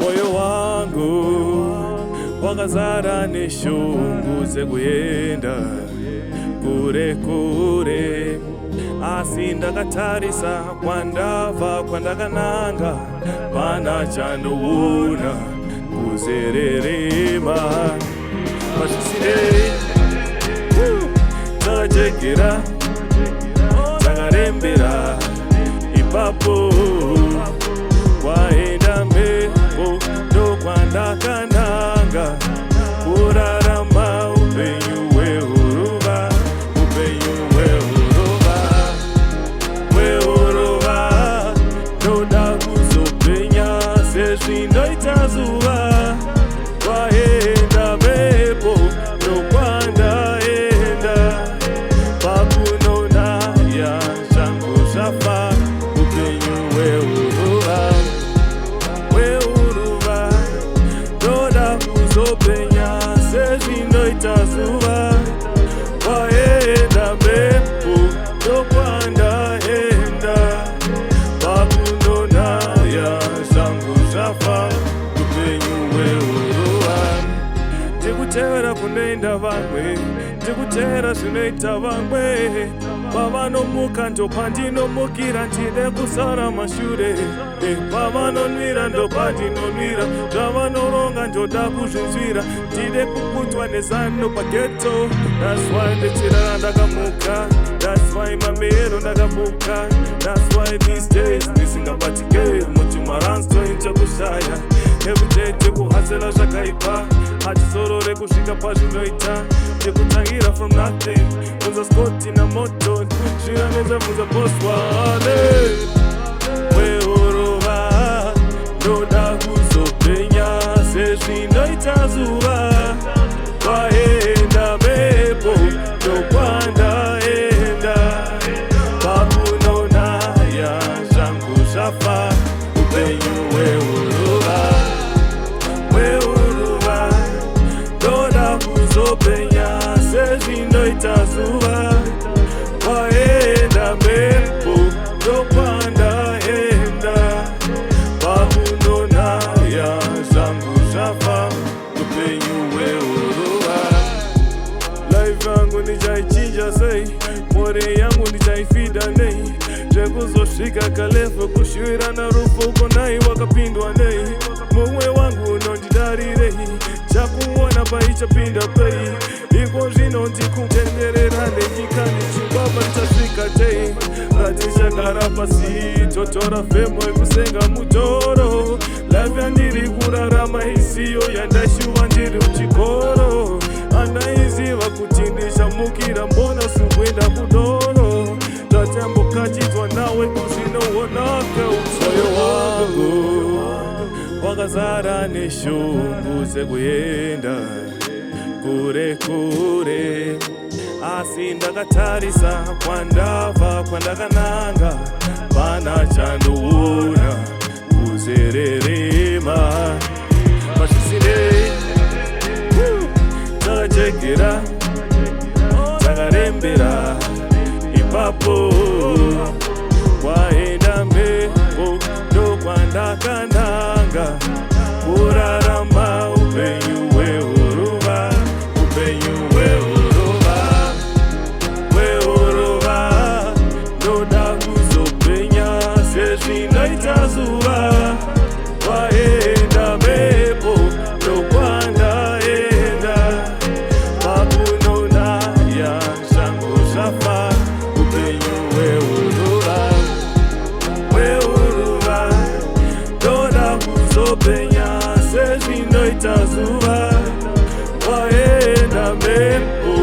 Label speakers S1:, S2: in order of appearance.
S1: moyo wangu wakazara neshungu zekuyenda kure kure, asi ndakatarisa kwandabva kwandakananga pana chandoona kuzererema pasvisire takajekera takarembera ipapo kwaenda mhepo ndokwandakananga kurarama upenyu hwehuruva, upenyu hwehuruva, ndoda kuzopenya sezvindoita zuva, kwaenda mhepo ndokwandaenda pakunona yazvangu zvafa, upenyu hwehuruva, hwehuruva, ndoda kuzopenya sezvindoita zuva, kwaenda mhepo ndokwandaenda pakunona yazvangu zvafa, upenyu hwehuruva. Ndikutevera kunoenda vamwe, ndikutevera zvinoita vamwe, pavanomuka ndopandinомukira, ndine kusara mashure, pavanonwira ndopandinonwira, zvavanoronga ndoda kuzvinzwira, ndine kuputwa nezano pageto. That's why ndechirara ndakamuka, that's why mamero ndakamuka, that's why these days ndisingabatike muchimaranstoi chekushaya, everyday tekuhasela zvakaipa, hatizorore kusvika pazvinoita, tekutangira from nothing, kunza skoti namoto, zviranedza bvunza boswane hwehuruva, ndoda kuzopenya sezvinoita zuva, kwaenda mhepo ndokwandaenda pakunona yazvangu zvafa, upenyu hwehuruva, hwehuruva, ndoda kuzopenya sezvinoita zuva, kwaenda mhepo ndokwandaenda pakunona yazvangu zvafa, upenyu hwehuruva. Life yangu ndichaichinja sei, mhuri yangu ndichaifida nei, zvekuzosvika kalevo kushuvira narufu uko nai wakapindwa nei, mumwe wangu unondidarirei, chakuona paichapinda pei, iko zvino ndikutenderera nenyika ndichibaba ndichasvika tei, ratichagara pasi totora femo yekusenga mutoro, life yandiri kurarama isiyo yandashuva ndiri muchikoro, andaiziva kuti ndichamukira mbona sikuenda kudoro, tatambokachidzwa nawe kuzvinoonaka moyo wangu wakazara neshungu dzekuyenda kure kure, asi ndakatarisa kwandabva kwandakananga pana chandoona kuzererema pasvisire takajekera takarembera ipapo kwaenda mhepo ndokwandakananga kurarama upenyu hwehuruva, upenyu hwehuruva, hwehuruva, ndoda kuzopenya sezvinoita zuva, kwaenda mhepo ndokwandaenda pakunona yazvangu zvafa, upenyu hwehuruva, hwehuruva, ndoda kuzopenya sezvinoita zuva, kwaenda mhepo